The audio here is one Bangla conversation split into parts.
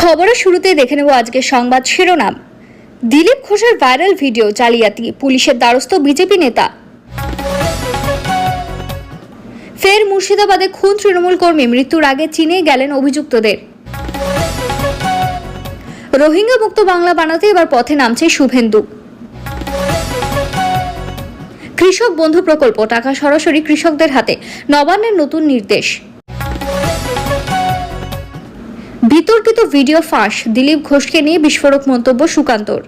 খবরের শুরুতেই দেখে নেব আজকের সংবাদ শিরোনাম। দিলীপ ঘোষের ভাইরাল ভিডিও জালিয়াতি, পুলিশের দ্বারস্থ বিজেপি নেতা। ফের মুর্শিদাবাদে খুন তৃণমূল কর্মী, মৃত্যুর আগে চীনে গেলেন অভিযুক্তদের। রোহিঙ্গা মুক্ত বাংলা বানাতে এবার পথে নামছে শুভেন্দু। কৃষক বন্ধু প্রকল্প, টাকা সরাসরি কৃষকদের হাতে, নবান্নের নতুন নির্দেশ। বিতর্কিত ভিডিও ফাঁস, দিলীপ ঘোষকে নিয়ে বিস্ফোরক মন্তব্য সুকান্তর।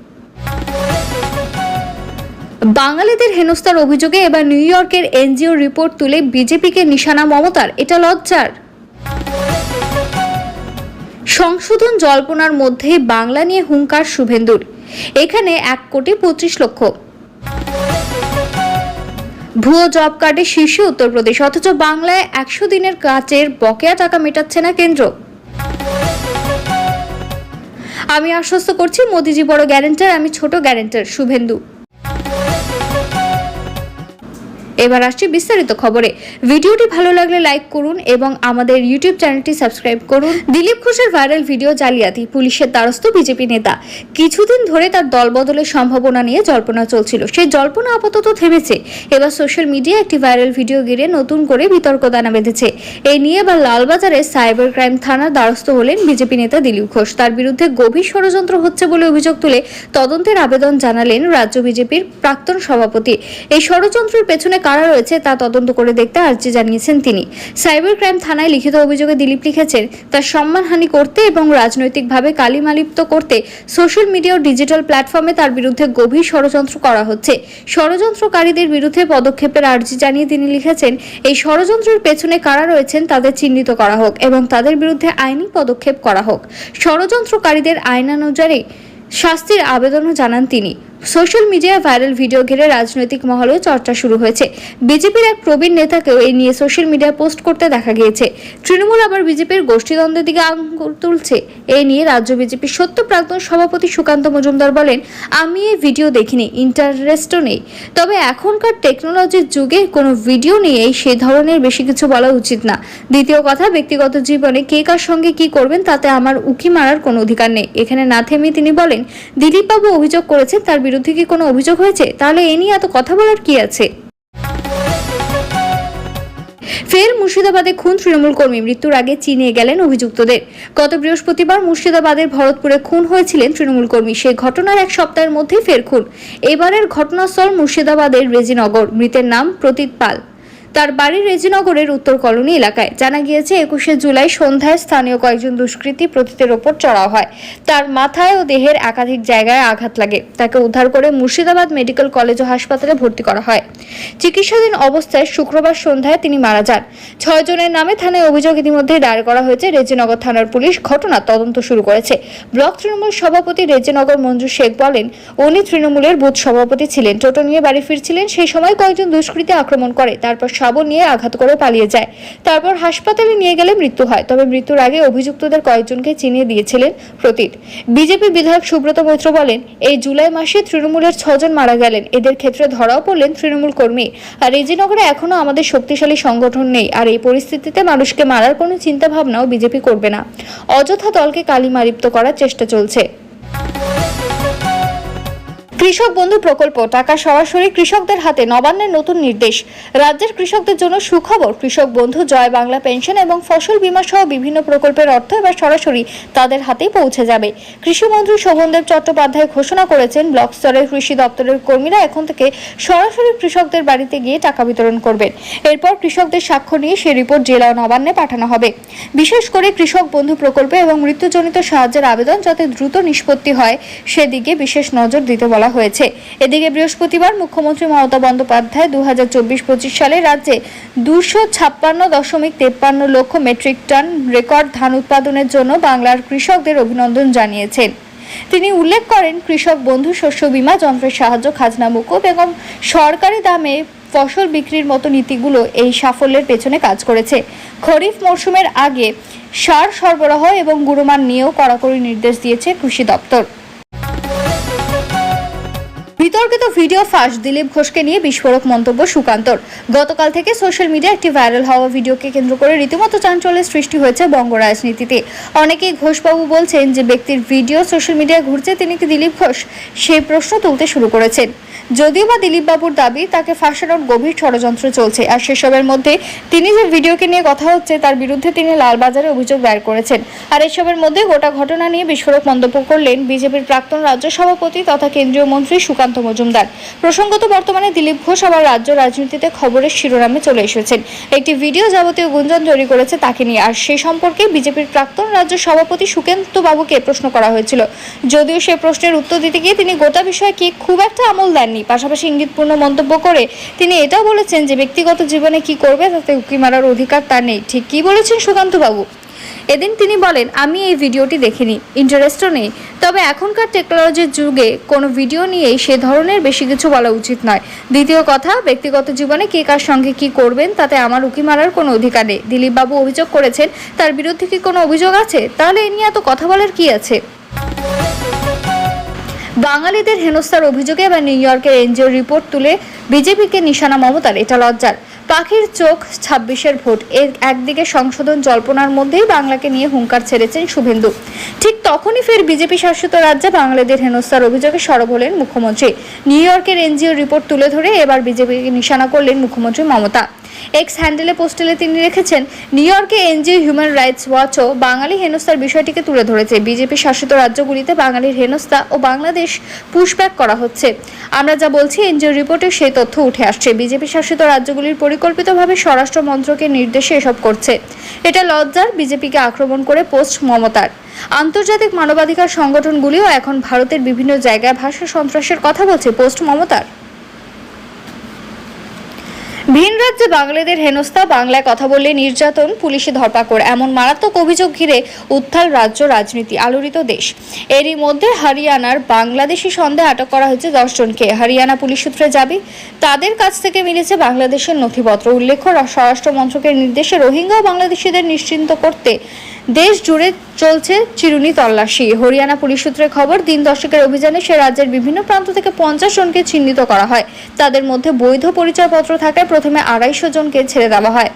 বাঙালিদের হেনস্থার অভিযোগে এবার নিউ ইয়র্কের এনজিও রিপোর্ট তুলে বিজেপিকে নিশানা মমতার, এটা লজ্জার। সংশোধন জল্পনার মধ্যে বাংলা নিয়ে হুঙ্কার শুভেন্দুর, এখানে 1,25,00,000। ভুয়ো জব কার্ডে শীর্ষে উত্তরপ্রদেশ, অথচ বাংলায় 100 দিনের কাজের বকেয়া টাকা মেটাচ্ছে না কেন্দ্র। আমি আশ্বস্ত করছি মোদিজি বড় গ্যারেন্টার, আমি ছোট গ্যারেন্টার, শুভেন্দু। এবার আসছি বিস্তারিত খবরে। ভিডিওটি ভালো লাগলে লাইক করুন এবং আমাদের ইউটিউব চ্যানেলটি সাবস্ক্রাইব করুন। দিলীপ ঘোষের ভাইরাল ভিডিও জালিয়াতি, পুলিশের দ্বারস্থ বিজেপি নেতা। কিছুদিন ধরে তার দলবদলের সম্ভাবনা নিয়ে জল্পনা চলছিল, সেই জল্পনা আপাতত থেমেছে। এবার সোশ্যাল মিডিয়ায় একটি ভাইরাল ভিডিও ঘিরে নতুন করে বিতর্ক দানা বেঁধেছে। এই নিয়ে এবার লালবাজারের সাইবার ক্রাইম থানার দ্বারস্থ হলেন বিজেপি নেতা দিলীপ ঘোষ। তার বিরুদ্ধে গভীর ষড়যন্ত্র হচ্ছে বলে অভিযোগ তুলে তদন্তের আবেদন জানালেন রাজ্য বিজেপির প্রাক্তন সভাপতি। এই ষড়যন্ত্রের পেছনে কারা রয়েছে তা তদন্ত করে দেখতে আর্জি জানিয়েছেন তিনি। সাইবার ক্রাইম থানায় লিখিত অভিযোগে দিলীপ লিখেছেন, তার সম্মানহানি করতে এবং রাজনৈতিকভাবে কালিমালিপ্ত করতে সোশ্যাল মিডিয়া ও ডিজিটাল প্ল্যাটফর্মে তার বিরুদ্ধে গভীর ষড়যন্ত্র করা হচ্ছে। ষড়যন্ত্রকারীদের বিরুদ্ধে পদক্ষেপের আর্জি জানিয়ে তিনি লিখেছেন, এই ষড়যন্ত্রের পেছনে কারা রয়েছেন তাদের চিহ্নিত করা হোক এবং তাদের বিরুদ্ধে আইনি পদক্ষেপ করা হোক। ষড়যন্ত্রকারীদের আইনানুযায়ী শাস্তির আবেদনও জানান তিনি। সোশ্যাল মিডিয়ায় ভাইরাল ভিডিও ঘিরে রাজনৈতিক মহলেও চর্চা শুরু হয়েছে। বিজেপির এক প্রবীণ নেতাকেও এই নিয়ে সোশ্যাল মিডিয়ায় পোস্ট করতে দেখা গিয়েছে। তৃণমূল আবার বিজেপির গোষ্ঠীদ্বন্দ্বের দিকে আঙুল তুলছে। এই নিয়ে রাজ্য বিজেপির সত্য প্রাক্তন সভাপতি সুকান্ত মজুমদার বলেন, আমি এই ভিডিও দেখিনি, ইন্টারেস্টও নেই। তবে এখনকার টেকনোলজির যুগে কোনো ভিডিও নিয়ে সে ধরনের বেশি কিছু বলা উচিত না। দ্বিতীয় কথা, ব্যক্তিগত জীবনে কে কার সঙ্গে কি করবেন তাতে আমার উকি মারার কোনো অধিকার নেই। এখানে না থেমে তিনি বলেন, দিলীপবাবু অভিযোগ করেছেন, তার বিরুদ্ধে কি কোনো অভিযোগ হয়েছে? তাহলে এ নিয়ে এত কথা বলার কি আছে? ফের মুর্শিদাবাদে খুন তৃণমূল কর্মী, মৃত্যুর আগে চীনে গেলেন অভিযুক্তদের। গত বৃহস্পতিবার মুর্শিদাবাদের ভরতপুরে খুন হয়েছিলেন তৃণমূল কর্মী। সেই ঘটনার এক সপ্তাহের মধ্যেই ফের খুন। এবারের ঘটনাস্থল মুর্শিদাবাদের রেজিনগর। মৃতের নাম প্রতীত পাল। তার বাড়ি রেজিনগরের উত্তর কলোনি এলাকায়। জানা গিয়েছে 21শে জুলাই সন্ধ্যায় স্থানীয় কয়েকজন দুষ্কৃতী প্রতীতের ওপর চড়াও হয়। তার মাথায় ও দেহের একাধিক জায়গায় আঘাত লাগে। তাকে উদ্ধার করে মুর্শিদাবাদ মেডিকেল কলেজ ও হাসপাতালে ভর্তি করা হয়। চিকিৎসাধীন অবস্থায় শুক্রবার সন্ধ্যায় তিনি মারা যান। 6 জনের নামে থানায় অভিযোগ ইতিমধ্যে দায়ের করা হয়েছে। রেজিনগর থানার পুলিশ ঘটনার তদন্ত শুরু করেছে। ব্লক তৃণমূল সভাপতি রেজিনগর মঞ্জু শেখ বলেন, উনি তৃণমূলের বুথ সভাপতি ছিলেন। টোটো নিয়ে বাড়ি ফিরছিলেন, সেই সময় কয়েকজন দুষ্কৃতী আক্রমণ করে, তারপর শাবল নিয়ে আঘাত করে পালিয়ে যায়। তারপর হাসপাতালে নিয়ে গেলে মৃত্যু হয়। তবে মৃত্যুর আগে অভিযুক্তদের কয়েকজনকে চিনিয়ে দিয়েছিলেন প্রতীত। বিজেপি বিধায়ক সুব্রত মৈত্র বলেন, এই জুলাই মাসে তৃণমূলের 6 জন মারা গেলেন। এদের ক্ষেত্রে ধরাও পড়লেন তৃণমূল কর্মী। আর রেজিনগরে এখনো আমাদের শক্তিশালী সংগঠন নেই। আর এই পরিস্থিতিতে মানুষকে মারার কোনো চিন্তা ভাবনাও বিজেপি করবে না। অযথা দলকে কালিমালিপ্ত করার চেষ্টা চলছে। কৃষক বন্ধু প্রকল্প, টাকা সরাসরি কৃষকদের হাতে, নবান্নের নতুন নির্দেশ। রাজ্যের কৃষকদের জন্য সুখবর, কৃষক বন্ধু, জয় বাংলা পেনশন এবং ফসল বীমা সহ বিভিন্ন প্রকল্পের অর্থ এবার সরাসরি তাদের হাতেই পৌঁছে যাবে। কৃষিমন্ত্রী শোভনদেব চট্টোপাধ্যায় ঘোষণা করেছেন, ব্লক স্তরের কৃষি দপ্তরের কর্মীরা এখন থেকে সরাসরি কৃষকদের বাড়িতে গিয়ে টাকা বিতরণ করবেন। এরপর কৃষকদের স্বাক্ষর নিয়ে সেই রিপোর্ট জেলা ও নবান্নে পাঠানো হবে। বিশেষ করে কৃষক বন্ধু প্রকল্পে এবং মৃত্যুজনিত সাহায্যের আবেদন যাতে দ্রুত নিষ্পত্তি হয় সেদিকে বিশেষ নজর দিতে বলা হয়েছে। এদিকে বৃহস্পতিবার মুখ্যমন্ত্রী মমতা বন্দ্যোপাধ্যায় 2024-25 সালে রাজ্যে 256.53 লক্ষ মেট্রিক টন রেকর্ড ধান উৎপাদনের জন্য বাংলার কৃষকদের অভিনন্দন জানিয়েছেন। তিনি উল্লেখ করেন, কৃষক বন্ধু, শস্য বীমা, যন্ত্রের সাহায্য, খাজনা মুকুব এবং সরকারি দামে ফসল বিক্রির মতো নীতিগুলো এই সাফল্যের পেছনে কাজ করেছে। খরিফ মৌসুমের আগে সার সরবরাহ এবং গুণমান নিয়েও কড়াকড়ি নির্দেশ দিয়েছে কৃষি দপ্তর। বিতর্কিত ভিডিও ফাঁস দিলীপ ঘোষকে নিয়ে বিস্ফোরক মন্তব্য সুকান্তর। গতকাল থেকে সোশ্যাল মিডিয়ায় একটি ভাইরাল হওয়া ভিডিওকে কেন্দ্র করে রীতিমতো চাঞ্চল্যের সৃষ্টি হয়েছে বঙ্গ রাজনীতিতে। অনেকেই ঘোষবাবু বলছেন যে ব্যক্তির ভিডিও সোশ্যাল মিডিয়ায় ঘুরছে, তিনি কি দিলীপ ঘোষ, সেই প্রশ্ন তুলতে শুরু করেছেন। যদিও বা দিলীপ বাবুর দাবি তাকে ফাঁসানোর গভীর ষড়যন্ত্র চলছে, আর সেসবের মধ্যে তিনি যে ভিডিওকে নিয়ে কথা হচ্ছে তার বিরুদ্ধে তিনি লালবাজারে অভিযোগ দায়ের করেছেন। আর এসবের মধ্যে গোটা ঘটনা নিয়ে বিস্ফোরক মন্তব্য করলেন বিজেপির প্রাক্তন রাজ্য সভাপতি তথা কেন্দ্রীয় মন্ত্রী সুকান্ত মজুমদার। প্রসঙ্গত, বর্তমানে দিলীপ ঘোষ আবার রাজ্য রাজনীতিতে খবরের শিরোনামে চলে এসেছেন। একটি ভিডিও যাবতীয় গুঞ্জন তৈরি করেছে তাকে নিয়ে, আর সে সম্পর্কে বিজেপির প্রাক্তন রাজ্য সভাপতি সুকান্ত বাবুকে প্রশ্ন করা হয়েছিল। যদিও সে প্রশ্নের উত্তর দিতে গিয়ে তিনি গোটা বিষয়কে খুব একটা আমল দেননি। পাশাপাশি ইঙ্গিতপূর্ণ মন্তব্য করে তিনি এটাও বলেছেন যে ব্যক্তিগত জীবনে কি করবে তাতে উকি মারার অধিকার তার নেই। ঠিক কি বলেছেন সুকান্ত বাবু? এদিন তিনি বলেন, আমি এই ভিডিওটি দেখিনি, ইন্টারেস্টও নেই, তবে এখনকার টেকনোলজির যুগে কোনো ভিডিও নিয়েই সে ধরনের বেশি কিছু বলা উচিত নয়। দ্বিতীয় কথা, ব্যক্তিগত জীবনে কে কার সঙ্গে কি করবেন তাতে আমার উকি মারার কোনো অধিকার নেই। দিলীপ বাবু অভিযোগ করেছেন, তার বিরুদ্ধে কি কোনো অভিযোগ আছে? তাহলে এ নিয়ে এত কথা বলার কি আছে? বাঙালিদের হেনস্থার অভিযোগে এবার নিউ ইয়র্কের এনজিও রিপোর্ট তুলে বিজেপিকে নিশানা মমতার। এটা লজ্জার। পাখির চোখ 26-এর ভোট, এর একদিকে সংশোধন জল্পনার মধ্যেই বাংলাকে নিয়ে হুঙ্কার ছেড়েছেন শুভেন্দু। ঠিক তখনই ফের বিজেপি শাসিত রাজ্যে বাঙালিদের হেনস্থার অভিযোগে সরব হলেন মুখ্যমন্ত্রী। নিউ ইয়র্কের এনজিও রিপোর্ট তুলে ধরে এবার বিজেপিকে নিশানা করলেন মুখ্যমন্ত্রী মমতা। এক্স হ্যান্ডেলে পোস্টেলে তিনি লিখেছেন, নিউ ইয়র্কে এনজিও হিউম্যান রাইটস ওয়াচও বাঙালি হেনস্থার বিষয়টিকে তুলে ধরেছে। বিজেপি শাসিত রাজ্যগুলিতে বাঙালির হেনস্থা ও বাংলাদেশ পুশব্যাক করা হচ্ছে। আমরা যা বলছি এনজিও রিপোর্টে সেই তথ্য উঠে আসছে। বিজেপি শাসিত রাজ্যগুলির পরিকল্পিতভাবে স্বরাষ্ট্র মন্ত্রকের নির্দেশে এসব করছে। এটা লজ্জার। বিজেপিকে আক্রমণ করে পোস্ট মমতার। আন্তর্জাতিক মানবাধিকার সংগঠনগুলিও এখন ভারতের বিভিন্ন জায়গায় ভাষা সন্ত্রাসের কথা বলছে পোস্ট মমতার। ভিন রাজ্যে বাঙালিদের হেনস্থা, বাংলায় কথা বললে নির্যাতন, পুলিশে ধরপাকড়, এমন মারাত্মক অভিযোগ ঘিরে উত্তাল রাজ্য রাজনীতি, আলোড়িত দেশ। এরই মধ্যে হরিয়ানার বাংলাদেশি সন্দেহে আটক করা হয়েছে 10 জনকে। হরিয়ানা পুলিশ সূত্রে দাবি, তাদের কাছ থেকে মিলেছে বাংলাদেশের নথিপত্র। উল্লেখ্য, স্বরাষ্ট্র মন্ত্রকের নির্দেশে রোহিঙ্গা ও বাংলাদেশিদের নিশ্চিন্ত করতে দেশ জুড়ে চলছে চিরুনি তল্লাশি। হরিয়ানা পুলিশ সূত্রে খবর, দিন 10-এর অভিযানে সে রাজ্যের বিভিন্ন প্রান্ত থেকে 50 জনকে চিহ্নিত করা হয়। তাদের মধ্যে বৈধ পরিচয়পত্র থাকায় প্রথমে 250 জনকে ছেড়ে দেওয়া হয়।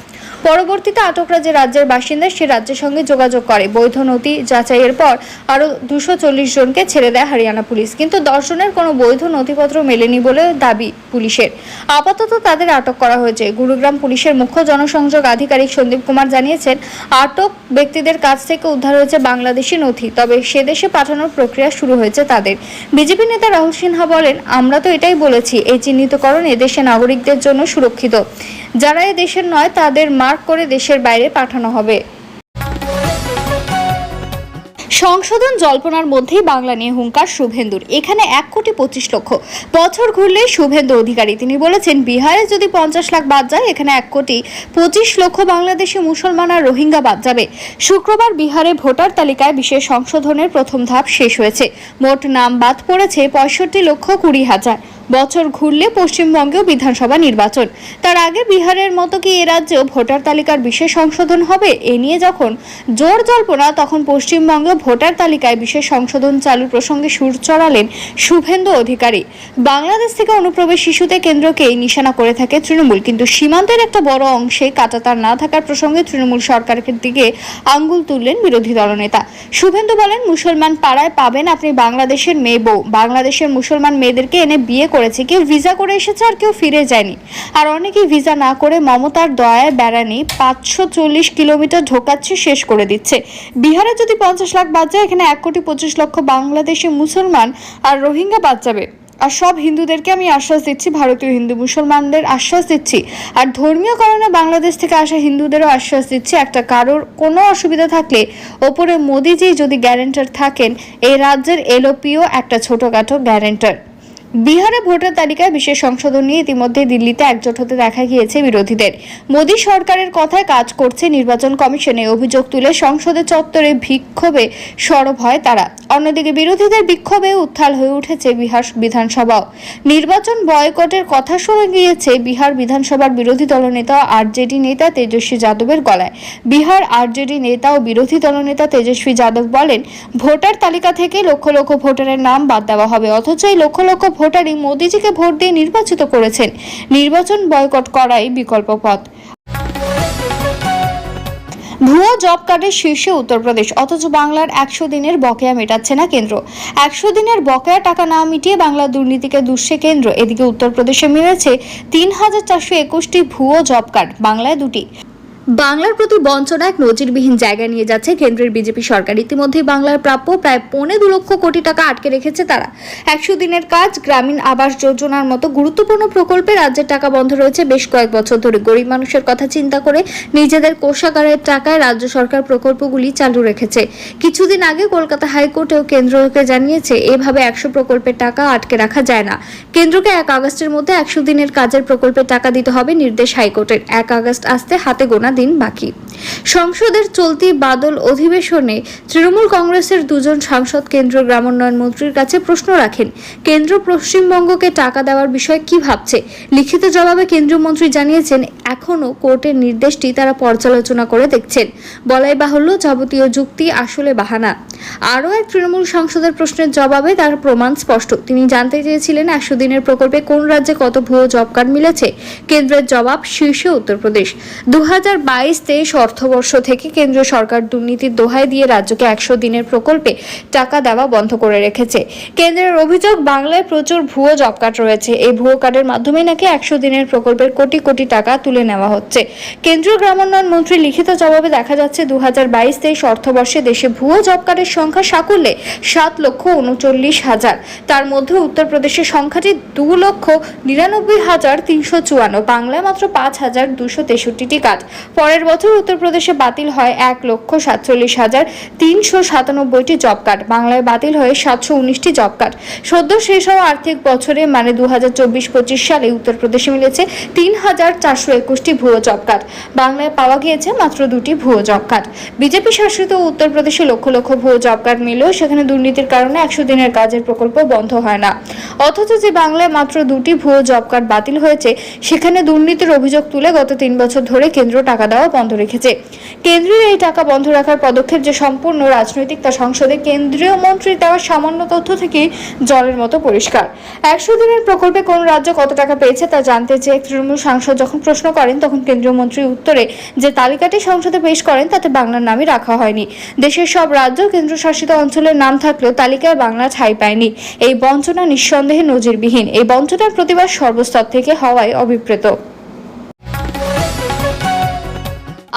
পরবর্তীতে আটকরা যে রাজ্যের বাসিন্দা সে রাজ্যের সঙ্গে যোগাযোগ করে। বৈধ নথি যাচাইয়ের পর আরও 240 জনকে ছেড়ে দেয় হরিয়ানা পুলিশ। কিন্তু 10 জনের কোনো বৈধ নথিপত্র মেলেনি বলে দাবি পুলিশের। আপাতত তাদের আটক করা হয়েছে। গুরুগ্রাম পুলিশের মুখ্য জনসংযোগ আধিকারিক সন্দীপ কুমার জানিয়েছেন, আটক ব্যক্তিদের কাছ থেকে উদ্ধার হয়েছে বাংলাদেশি নথি, তবে সে দেশে পাঠানোর প্রক্রিয়া শুরু হয়েছে তাদের। বিজেপি নেতা রাহুল সিনহা বলেন, আমরা তো এটাই বলেছি, এই চিহ্নিতকরণ এদেশে নাগরিকদের জন্য সুরক্ষিত। যারা এ দেশের নয় তাদের মার্ক করে দেশের বাইরে পাঠানো হবে। সংশোধন জল্পনার মধ্যেই বাংলা নিয়ে হুঙ্কার শুভেন্দুর। এখানে 1,25,00,000 বছর ঘুরলে শুভেন্দু অধিকারী তিনি বলেছেন, বিহারে যদি 50 লাখ বাদ যায়, এখানে 1,25,00,000 বাংলাদেশি মুসলমান আর রোহিঙ্গা বাদ যাবে। শুক্রবার বিহারে ভোটার তালিকায় বিশেষ সংশোধনের প্রথম ধাপ শেষ হয়েছে। মোট নাম বাদ পড়েছে 65,20,000। বছর ঘুরলে পশ্চিমবঙ্গেও বিধানসভা নির্বাচন। তার আগে বিহারের মতো কি এ রাজ্যেও ভোটার তালিকার বিশেষ সংশোধন হবে? এ নিয়ে যখন জোর জল্পনা, তখন পশ্চিমবঙ্গে ভোটার তালিকায় বিশেষ সংশোধন চালুর প্রসঙ্গে সুর চড়ালেন শুভেন্দু অধিকারী। বাংলাদেশ থেকে অনুপ্রবেশ শিশুতে কেন্দ্রকেই নিশানা করে থাকে তৃণমূল, কিন্তু সীমান্তের একটা বড় অংশে কাঁটাতার না থাকার প্রসঙ্গে তৃণমূল সরকারের দিকে আঙ্গুল তুললেন বিরোধী দলনেতা। শুভেন্দু বলেন, মুসলমান পাড়ায় পাবেন আপনি বাংলাদেশের মেয়ে বউ। বাংলাদেশের মুসলমান মেয়েদেরকে এনে বিয়ে করেছে, কেউ ভিসা করে এসেছে আর কেউ ফিরে যায়নি। আর অনেকেই ভিসা না করে মমতার দয়ায় বেড়ানি 540 কিলোমিটার ঢোকাচ্ছে, শেষ করে দিচ্ছে। বিহারে যদি 50 লাখ বাদ যায়, এখানে 1,25,00,000 বাংলাদেশি মুসলমান আর রোহিঙ্গা বাদ যাবে। আর সব হিন্দুদেরকে আমি আশ্বাস দিচ্ছি, ভারতীয় হিন্দু মুসলমানদের আশ্বাস দিচ্ছি, আর ধর্মীয় কারণে বাংলাদেশ থেকে আসা হিন্দুদেরও আশ্বাস দিচ্ছি, একটা কারোর কোনো অসুবিধা থাকলে ওপরে মোদিজি যদি গ্যারেন্টার থাকেন, এই রাজ্যের এলওপিও একটা ছোটখাটো গ্যারেন্টার। বিহারে ভোটার তালিকায় বিশেষ সংশোধন নিয়ে ইতিমধ্যে দিল্লিতে একজোট হতে দেখা গিয়েছে বিরোধীদের। মোদী সরকারের কথায় কাজ করছে নির্বাচন কমিশনে অভিযোগ তুলে সংসদে চত্বরে বিক্ষোভে সরব হয় তারা। অন্যদিকে বিরোধীদের বিক্ষোভে উত্তাল হয়ে উঠেছে বিহার বিধানসভাও। নির্বাচন বয়কটের কথা শোনা গিয়েছে বিহার বিধানসভার বিরোধী দলনেতা আরজেডি নেতা তেজস্বী যাদবের গলায়। বিহার আরজেডি নেতা ও বিরোধী দলনেতা তেজস্বী যাদব বলেন, ভোটার তালিকা থেকে লক্ষ লক্ষ ভোটারের নাম বাদ দেওয়া হবে, অথচ এই লক্ষ লক্ষ ভোটারই মোদিজিকে ভোট দিয়ে নির্বাচিত করেছেন। নির্বাচন বয়কট করাই বিকল্প পথ। ভুয়া জব কার্ডের শীর্ষে উত্তরপ্রদেশ, অথচ বাংলার 100 দিনের বকেয়া মেটাচ্ছে না কেন্দ্র। 100 দিনের বকেয়া টাকা না মিটিয়ে বাংলার দুর্নীতিকে দুষছে কেন্দ্র। এদিকে উত্তরপ্রদেশে মিলেছে 3421টি ভুয়ো জব কার্ড, বাংলায় 2টি। বাংলার প্রতি বঞ্চনা এক নজিরবিহীন জায়গায় নিয়ে যাচ্ছে কেন্দ্রের বিজেপি সরকার। ইতিমধ্যে বাংলার প্রাপ্য প্রায় 2.25 লক্ষ কোটি টাকা আটকে রেখেছে তারা। 100 দিনের কাজ, গ্রামীণ আবাস যোজনার মতো গুরুত্বপূর্ণ প্রকল্পে রাজ্যের টাকা বন্ধ রয়েছে বেশ কয়েক বছর ধরে। গরিব মানুষের কথা চিন্তা করে নিজেদের কোষাগারের টাকায় রাজ্য সরকার প্রকল্পগুলি চালু রেখেছে। কিছুদিন আগে কলকাতা হাইকোর্টেও কেন্দ্রকে জানিয়েছে এভাবে 100 প্রকল্পের টাকা আটকে রাখা যায় না। কেন্দ্রকে 1 আগস্টের মধ্যে 100 দিনের কাজের প্রকল্পের টাকা দিতে হবে নির্দেশ হাইকোর্টের। 1 আগস্ট আসতে হাতে গোনা দিন বাকি। সংসদের চলতি বাদল অধিবেশনে তৃণমূল কংগ্রেসের 2 জন সাংসদ কেন্দ্রীয় গ্রামোন্নয়ন মন্ত্রীর কাছে প্রশ্ন রাখেন, কেন্দ্র পশ্চিমবঙ্গকে টাকা দেওয়ার বিষয়ে কি ভাবছে। লিখিত জবাবে কেন্দ্রীয় মন্ত্রী জানিয়েছেন এখনো কোর্টের নির্দেশটি তারা পর্যালোচনা করে দেখছেন। বলাই বাহুল্য, যাবতীয় যুক্তি আসলে বাহানা। আরও এক তৃণমূল সাংসদের প্রশ্নের জবাবে তার প্রমাণ স্পষ্ট। তিনি জানতে চেয়েছিলেন 100 দিনের প্রকল্পে কোন রাজ্যে কত ভুয়ো জব কার্ড মিলেছে। কেন্দ্রের জবাব, শীর্ষে উত্তরপ্রদেশ। 2022-23 অর্থবর্ষ থেকে কেন্দ্রীয় সরকার দুর্নীতির দোহাই দিয়ে রাজ্যকে 100 দিনের প্রকল্পে টাকা দেওয়া বন্ধ করে রেখেছে। কেন্দ্রের অভিযোগ, বাংলায় প্রচুর ভুয়ো জব কার্ড রয়েছে। এই ভুয়ো কার্ডের মাধ্যমে নাকি 100 দিনের প্রকল্পের কোটি কোটি টাকা তুলে নেওয়া হচ্ছে। কেন্দ্রীয় গ্রামোন্নয়ন মন্ত্রী লিখিত জবাবে দেখা যাচ্ছে 2022-23 অর্থবর্ষে দেশে ভুয়ো জব কার্ডের সংখ্যা সাকুল্যে 7,39,000। তার মধ্যে উত্তরপ্রদেশের সংখ্যাটি 2,99,354, বাংলায় মাত্র 5,263টি কার্ড। পরের বছর উত্তরপ্রদেশে বাতিল হয় 1,47,397টি জব কার্ড, বাংলায় বাতিল হয়ে 719টি জব কার্ড। সদ্য শেষ হওয়া আর্থিক বছরে মানে 2024-25 সালে উত্তরপ্রদেশে মিলেছে 3,421টি ভুয়ো জব কার্ড, বাংলায় পাওয়া গিয়েছে মাত্র 2টি ভুয়ো জব কার্ড। বিজেপি শাসিত উত্তরপ্রদেশে লক্ষ লক্ষ ভুয়ো জব কার্ড মিলেও সেখানে দুর্নীতির কারণে 100 দিনের কাজের প্রকল্প বন্ধ হয় না। অথচ যে বাংলায় মাত্র 2টি ভুয়ো জব কার্ড বাতিল হয়েছে সেখানে দুর্নীতির অভিযোগ তুলে গত 3 বছর ধরে কেন্দ্র টাকা দেওয়া বন্ধ রেখেছে। কেন্দ্রের এই টাকা বন্ধ রাখার পদক্ষেপ যে সম্পূর্ণ রাজনৈতিক তা সংসদে কেন্দ্রীয় মন্ত্রীর দেওয়া সামান্য তথ্য থেকে জলের মতো পরিষ্কার। 100 দিনের প্রকল্পে কোন রাজ্য কত টাকা পেয়েছে তা জানতে চেয়ে তৃণমূল সাংসদ যখন প্রশ্ন করেন তখন কেন্দ্রীয় মন্ত্রী উত্তরে যে তালিকাটি সংসদে পেশ করেন তাতে বাংলার নামই রাখা হয়নি। দেশের সব রাজ্য কেন্দ্রশাসিত অঞ্চলের নাম থাকলেও তালিকায় বাংলা ঠাঁই পায়নি। এই বঞ্চনা নিঃসন্দেহে নজিরবিহীন। এই বঞ্চনার প্রতিবাদ সর্বস্তর থেকে হওয়ায় অভিপ্রেত।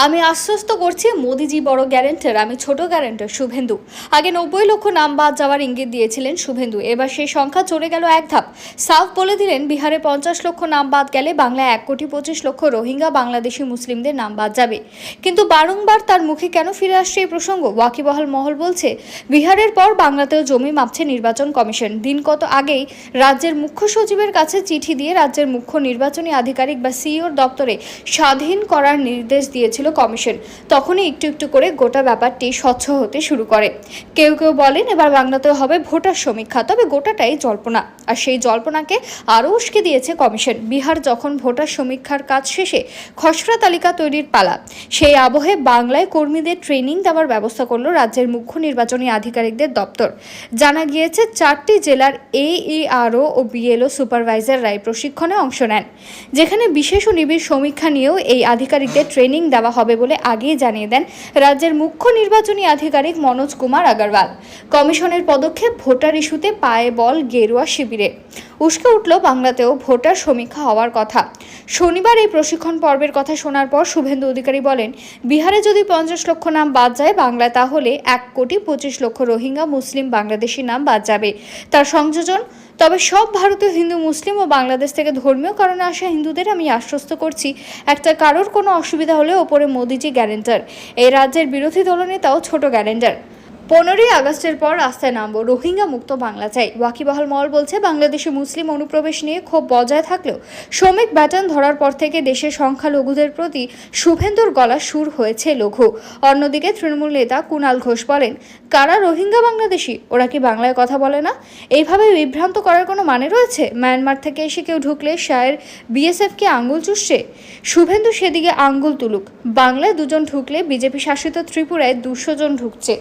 আমি আশ্বস্ত করছি মোদিজি বড় গ্যারেন্টার, আমি ছোট গ্যারেন্টার। শুভেন্দু। আগে 90 লক্ষ নাম বাদ যাওয়ার ইঙ্গিত দিয়েছিলেন শুভেন্দু। এবার সেই সংখ্যা চড়ে গেল এক ধাপ। সাফ বলে দিলেন বিহারে 50 লক্ষ নাম বাদ গেলে বাংলায় 1,25 লক্ষ রোহিঙ্গা বাংলাদেশি মুসলিমদের নাম বাদ যাবে। কিন্তু বারংবার তার মুখে কেন ফিরে আসছে এই প্রসঙ্গ? ওয়াকিবহাল মহল বলছে বিহারের পর বাংলাতেও জমি মাপছে নির্বাচন কমিশন। দিন কত আগেই রাজ্যের মুখ্য সচিবের কাছে চিঠি দিয়ে রাজ্যের মুখ্য নির্বাচনী আধিকারিক বা সিইওর দপ্তরে স্বাধীন করার নির্দেশ দিয়েছিল কমিশন। তখনই একটু একটু করে গোটা ব্যাপারটি স্বচ্ছ হতে শুরু করে। কেউ কেউ বলেন এবার বাংলাতেও হবে ভোটার সমীক্ষা, তবে গোটাটাই জল্পনা। আর সেই জল্পনাকে আরও উস্কে দিয়েছে কমিশন। বিহার যখন ভোটার সমীক্ষার কাজ শেষে খসড়া তালিকা তৈরির পালা, সেই আবহে বাংলায় কর্মীদের ট্রেনিং দেওয়ার ব্যবস্থা করলো রাজ্যের মুখ্য নির্বাচনী আধিকারিকদের দপ্তর। জানা গিয়েছে 4টি জেলার AERO ও BLO সুপারভাইজাররাই প্রশিক্ষণে অংশ নেন, যেখানে বিশেষ ও নিবিড় সমীক্ষা নিয়েও এই আধিকারিকদের ট্রেনিং দেওয়া হবে বলে আগেই জানিয়ে দেন রাজ্যের মুখ্য নির্বাচনী আধিকারিক মনোজ কুমার আগরওয়াল। কমিশনের পদক্ষেপ ভোটার ইস্যুতে পায়ে বল গেরুয়া শিবিরে। উস্কে উঠল বাংলাতেও ভোটার সমীক্ষা হওয়ার কথা। শনিবার এই প্রশিক্ষণ পর্বের কথা শোনার পর শুভেন্দু অধিকারী বলেন বিহারে যদি 50 লক্ষ নাম বাদ যায় বাংলায়, তাহলে 1,25 লক্ষ রোহিঙ্গা মুসলিম বাংলাদেশি নাম বাদ যাবে। তার সংযোজন, তবে সব ভারতীয় হিন্দু মুসলিম ও বাংলাদেশ থেকে ধর্মীয় কারণে আসা হিন্দুদের আমি আশ্বস্ত করছি একটা কারোর কোনো অসুবিধা হলে ওপরে মোদিজি গ্যারেন্টার। এই রাজ্যের বিরোধী দলনেতাও ছোট গ্যারেন্টার। 15ই আগস্টের পর রাস্তায় নামবো, রোহিঙ্গা মুক্ত বাংলা চাই। ওয়াকিবহাল মহল বলছে বাংলাদেশে মুসলিম অনুপ্রবেশ নিয়ে ক্ষোভ বজায় থাকলেও শ্রমিক ব্যাটন ধরার পর থেকে দেশের সংখ্যালঘুদের প্রতি শুভেন্দুর গলা সুর হয়েছে লঘু। অন্যদিকে তৃণমূল নেতা কুণাল ঘোষ বলেন কারা রোহিঙ্গা বাংলাদেশি, ওরা কি বাংলায় কথা বলে না? এইভাবে বিভ্রান্ত করার কোনো মানে রয়েছে? মায়ানমার থেকে এসে কেউ ঢুকলে শায়ের BSFকে আঙ্গুল চুষছে? শুভেন্দু সেদিকে আঙ্গুল তুলুক। বাংলায় 2 জন ঢুকলে বিজেপি শাসিত ত্রিপুরায় 200 জন ঢুকছে।